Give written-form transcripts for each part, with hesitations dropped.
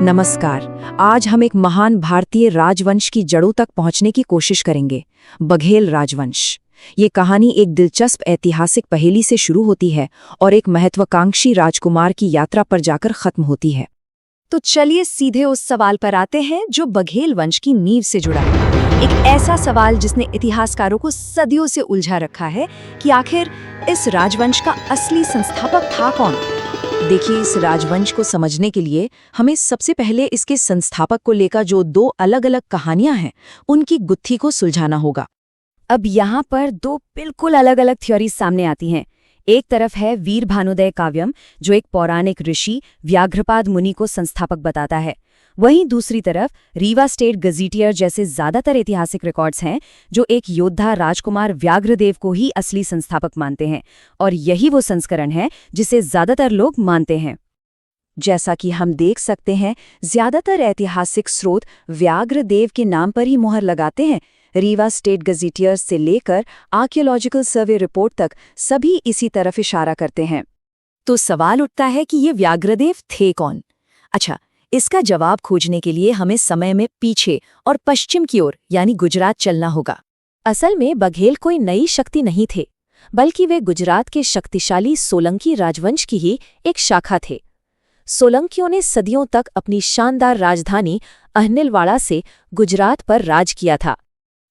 नमस्कार। आज हम एक महान भारतीय राजवंश की जड़ों तक पहुंचने की कोशिश करेंगे, बघेल राजवंश। ये कहानी एक दिलचस्प ऐतिहासिक पहेली से शुरू होती है और एक महत्वाकांक्षी राजकुमार की यात्रा पर जाकर खत्म होती है। तो चलिए सीधे उस सवाल पर आते हैं जो बघेल वंश की नींव से जुड़ा है। एक ऐसा सवाल जिसने इतिहासकारों को सदियों से उलझा रखा है कि आखिर इस राजवंश का असली संस्थापक था कौन। देखिए, इस राजवंश को समझने के लिए हमें सबसे पहले इसके संस्थापक को लेकर जो दो अलग अलग कहानियां हैं, उनकी गुत्थी को सुलझाना होगा। अब यहाँ पर दो बिल्कुल अलग अलग थ्योरीज सामने आती हैं। एक तरफ है वीर भानुदय काव्यम, जो एक पौराणिक ऋषि व्याघ्रपाद मुनि को संस्थापक बताता है। वहीं दूसरी तरफ रीवा स्टेट गजीटियर जैसे ज्यादातर ऐतिहासिक रिकॉर्ड्स हैं जो एक योद्धा राजकुमार व्याघ्रदेव को ही असली संस्थापक मानते हैं, और यही वो संस्करण है जिसे ज्यादातर लोग मानते हैं। जैसा कि हम देख सकते हैं, ज्यादातर ऐतिहासिक स्रोत व्याघ्रदेव के नाम पर ही मुहर लगाते हैं। रीवा स्टेट गजीटियर्स से लेकर आर्कियोलॉजिकल सर्वे रिपोर्ट तक सभी इसी तरफ इशारा करते हैं। तो सवाल उठता है कि ये व्याघ्रदेव थे कौन? अच्छा, इसका जवाब खोजने के लिए हमें समय में पीछे और पश्चिम की ओर यानी गुजरात चलना होगा। असल में बघेल कोई नई शक्ति नहीं थे, बल्कि वे गुजरात के शक्तिशाली सोलंकी राजवंश की ही एक शाखा थे। सोलंकियों ने सदियों तक अपनी शानदार राजधानी अहनिलवाड़ा से गुजरात पर राज किया था।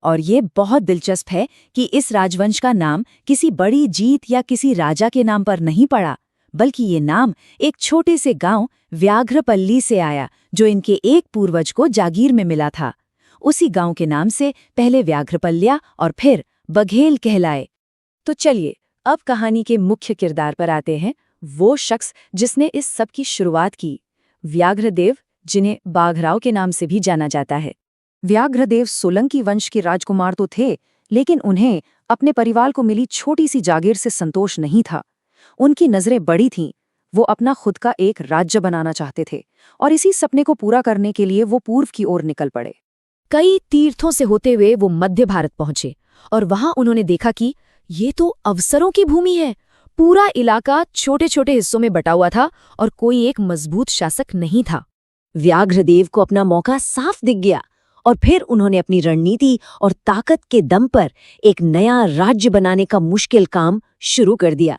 और ये बहुत दिलचस्प है कि इस राजवंश का नाम किसी बड़ी जीत या किसी राजा के नाम पर नहीं पड़ा, बल्कि ये नाम एक छोटे से गांव व्याघ्रपल्ली से आया, जो इनके एक पूर्वज को जागीर में मिला था। उसी गांव के नाम से पहले व्याघ्रपल्या और फिर बघेल कहलाए। तो चलिए अब कहानी के मुख्य किरदार पर आते हैं, वो शख्स जिसने इस सब की शुरुआत की, व्याघ्रदेव, जिन्हें बाघराव के नाम से भी जाना जाता है। व्याघ्रदेव सोलंकी वंश के राजकुमार तो थे, लेकिन उन्हें अपने परिवार को मिली छोटी सी जागीर से संतोष नहीं था। उनकी नजरें बड़ी थीं। वो अपना खुद का एक राज्य बनाना चाहते थे, और इसी सपने को पूरा करने के लिए वो पूर्व की ओर निकल पड़े। कई तीर्थों से होते हुए वो मध्य भारत पहुंचे, और वहां उन्होंने देखा कि ये तो अवसरों की भूमि है। पूरा इलाका छोटे छोटे हिस्सों में बटा हुआ था और कोई एक मजबूत शासक नहीं था। व्याघ्रदेव को अपना मौका साफ दिख गया, और फिर उन्होंने अपनी रणनीति और ताकत के दम पर एक नया राज्य बनाने का मुश्किल काम शुरू कर दिया।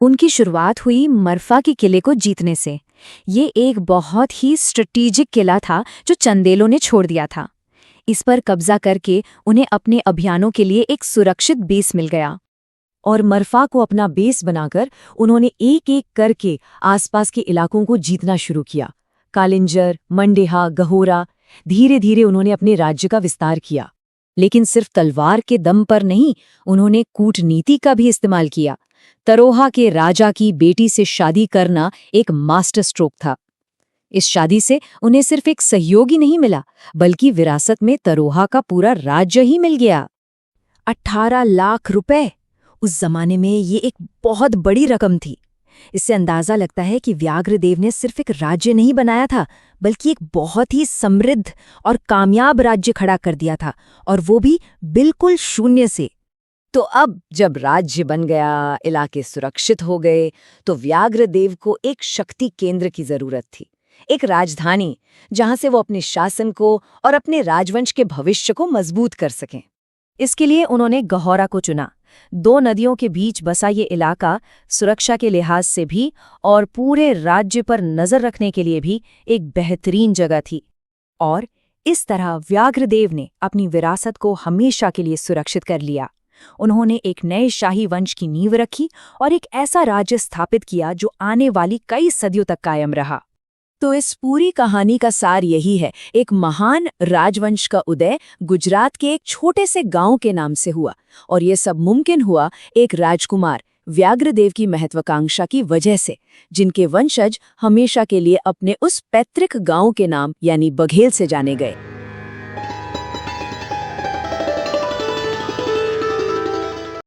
उनकी शुरुआत हुई मरफा के किले को जीतने से। ये एक बहुत ही स्ट्रेटेजिक किला था जो चंदेलों ने छोड़ दिया था। इस पर कब्जा करके उन्हें अपने अभियानों के लिए एक सुरक्षित बेस मिल गया, और मरफा को अपना बेस बनाकर उन्होंने एक एक करके आसपास के इलाकों को जीतना शुरू किया। कालिंजर, मंडेहा, गहोरा, धीरे धीरे उन्होंने अपने राज्य का विस्तार किया। लेकिन सिर्फ तलवार के दम पर नहीं, उन्होंने कूटनीति का भी इस्तेमाल किया। तरोहा के राजा की बेटी से शादी करना एक मास्टर स्ट्रोक था। इस शादी से उन्हें सिर्फ एक सहयोगी नहीं मिला, बल्कि विरासत में तरोहा का पूरा राज्य ही मिल गया। 18 लाख रुपए! उस जमाने में ये एक बहुत बड़ी रकम थी। इससे अंदाजा लगता है कि व्याघ्रदेव ने सिर्फ एक राज्य नहीं बनाया था, बल्कि एक बहुत ही समृद्ध और कामयाब राज्य खड़ा कर दिया था, और वो भी बिल्कुल शून्य से। तो अब जब राज्य बन गया, इलाके सुरक्षित हो गए, तो व्याघ्रदेव को एक शक्ति केंद्र की जरूरत थी। एक राजधानी जहां से वो अपने शासन को और अपने राजवंश के भविष्य को मजबूत कर सकें। इसके लिए उन्होंने गहौरा को चुना। 2 नदियों के बीच बसा ये इलाका सुरक्षा के लिहाज से भी और पूरे राज्य पर नजर रखने के लिए भी एक बेहतरीन जगह थी। और इस तरह व्याघ्रदेव ने अपनी विरासत को हमेशा के लिए सुरक्षित कर लिया। उन्होंने एक नए शाही वंश की नींव रखी और एक ऐसा राज्य स्थापित किया जो आने वाली कई सदियों तक कायम रहा। तो इस पूरी कहानी का सार यही है, एक महान राजवंश का उदय गुजरात के एक छोटे से गांव के नाम से हुआ, और ये सब मुमकिन हुआ एक राजकुमार व्याघ्रदेव की महत्वाकांक्षा की वजह से, जिनके वंशज हमेशा के लिए अपने उस पैतृक गांव के नाम यानी बघेल से जाने गए।